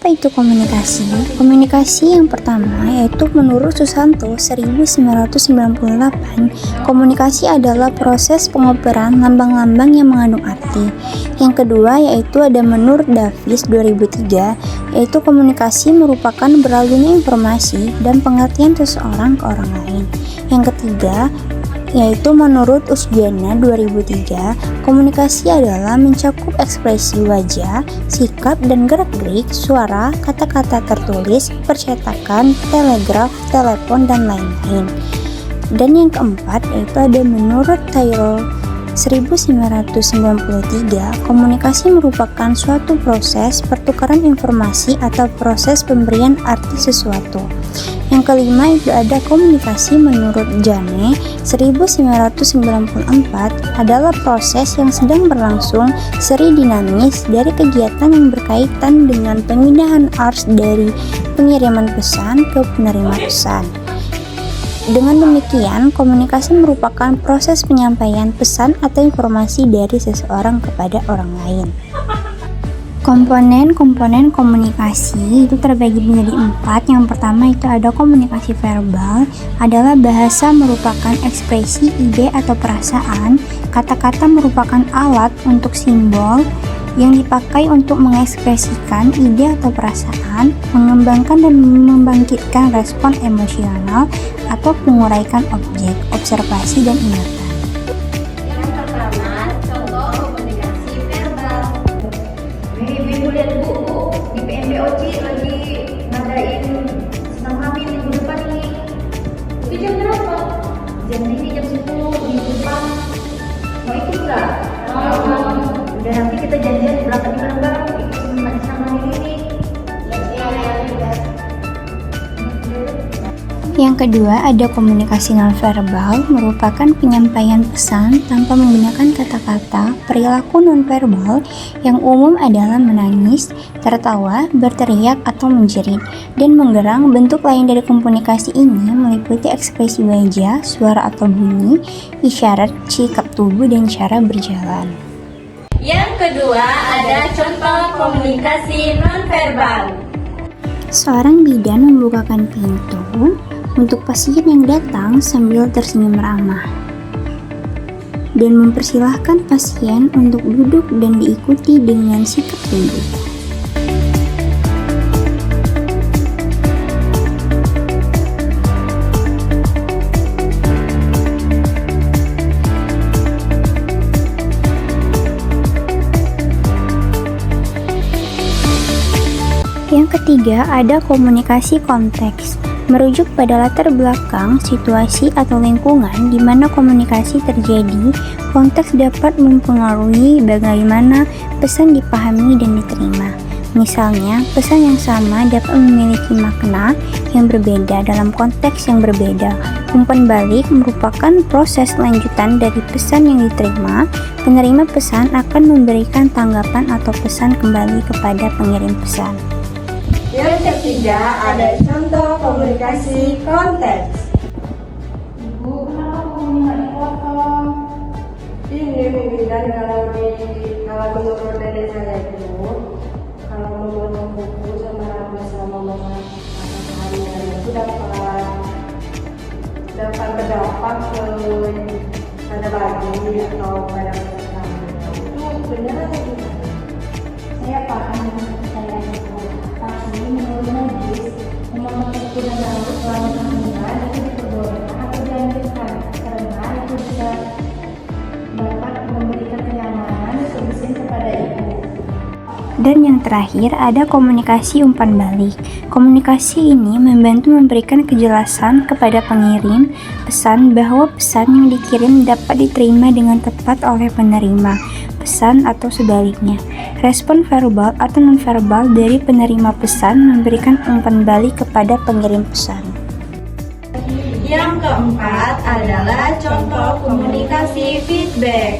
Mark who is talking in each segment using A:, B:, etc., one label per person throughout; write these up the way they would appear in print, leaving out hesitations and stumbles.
A: Apa itu komunikasi? Komunikasi yang pertama yaitu menurut Susanto 1998, komunikasi adalah proses pengoperan lambang-lambang yang mengandung arti. Yang kedua yaitu ada menurut Davis 2003, yaitu komunikasi merupakan berlalunya informasi dan pengertian seseorang ke orang lain. Yang ketiga yaitu menurut Usjana 2003, komunikasi adalah mencakup ekspresi wajah, sikap dan gerak-gerik, suara, kata-kata tertulis, percetakan, telegraf, telepon, dan lain-lain. Dan yang keempat yaitu ada menurut Tyrrell 1993, komunikasi merupakan suatu proses pertukaran informasi atau proses pemberian arti sesuatu. Yang kelima itu ada komunikasi menurut Jane 1994 adalah proses yang sedang berlangsung seri dinamis dari kegiatan yang berkaitan dengan pemindahan arus dari pengiriman pesan ke penerima pesan. Dengan demikian, komunikasi merupakan proses penyampaian pesan atau informasi dari seseorang kepada orang lain. Komponen-komponen komunikasi itu terbagi menjadi 4. Yang pertama itu ada komunikasi verbal, adalah bahasa merupakan ekspresi ide atau perasaan, kata-kata merupakan alat untuk simbol yang dipakai untuk mengekspresikan ide atau perasaan, mengembangkan dan membangkitkan respon emosional atau menguraikan objek, observasi dan ingatan.
B: Yang pertama, contoh komunikasi verbal. Ibu lihat Bu, di PMBOC lagi ngadain senam hamil minggu depan ini. Itu jam berapa? Jam ini jam 10 minggu depan. Mau ikut nggak? Udah nanti kita janjian berangkat bareng-bareng ikut senam hamil ini.
A: Yang kedua ada komunikasi nonverbal, merupakan penyampaian pesan tanpa menggunakan kata-kata. Perilaku nonverbal yang umum adalah menangis, tertawa, berteriak atau menjerit, dan menggerang. Bentuk lain dari komunikasi ini meliputi ekspresi wajah, suara atau bunyi, isyarat, sikap tubuh, dan cara berjalan.
B: Yang kedua ada contoh komunikasi nonverbal.
A: Seorang bidan membukakan pintu untuk pasien yang datang sambil tersenyum ramah dan mempersilahkan pasien untuk duduk dan diikuti dengan sikap tubuh. Yang ketiga ada komunikasi konteks, merujuk pada latar belakang, situasi atau lingkungan di mana komunikasi terjadi. Konteks dapat mempengaruhi bagaimana pesan dipahami dan diterima. Misalnya, pesan yang sama dapat memiliki makna yang berbeda dalam konteks yang berbeda. Umpan balik merupakan proses lanjutan dari pesan yang diterima. Penerima pesan akan memberikan tanggapan atau pesan kembali kepada pengirim pesan.
C: Yang ketiga ada contoh komunikasi konteks.
B: Ibu, kenapa kamu nggak dipotong?
C: Ini mungkin kalau menurut nenek saya itu, kalau memotong buku sama rambut sama mama itu dapat berdampak pada baju atau pada rambut. Itu benar atau tidak?
B: Saya paham saya itu, tapi menurut medis memotong kuku dan rambut selama kehamilan itu diperbolehkan atau dianjurkan karena itu bisa dapat memberikan kenyamanan sebesar kepada ibu.
A: Dan yang terakhir ada komunikasi umpan balik. Komunikasi ini membantu memberikan kejelasan kepada pengirim pesan bahwa pesan yang dikirim dapat diterima dengan tepat oleh penerima pesan atau sebaliknya. Respon verbal atau nonverbal dari penerima pesan memberikan umpan balik kepada pengirim pesan.
B: Yang keempat adalah contoh komunikasi feedback.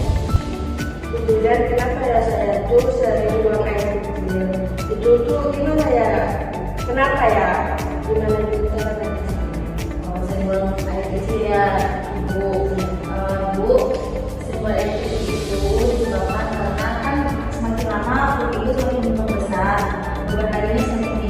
C: Dan kenapa ya saya tuh sering buang air kecil? Itu tuh gimana ya? Kenapa ya? Gimana itu caranya?
D: Kalau saya buang air kecil ya, Bu, saya buang air kecil itu disebabkan karena kan semakin lama perut itu semakin membesar. Beberapa hari ini semakin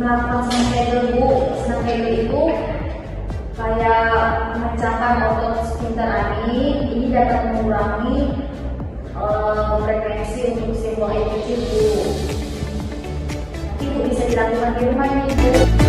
B: melakukan senam kegel Bu. Senam kegel itu kayak memecahkan otot sphincter ani. Ini dapat mengurangi frekuensi untuk isi buang air kecil Bu. Nanti Bu bisa dilakukan di rumah ini Bu.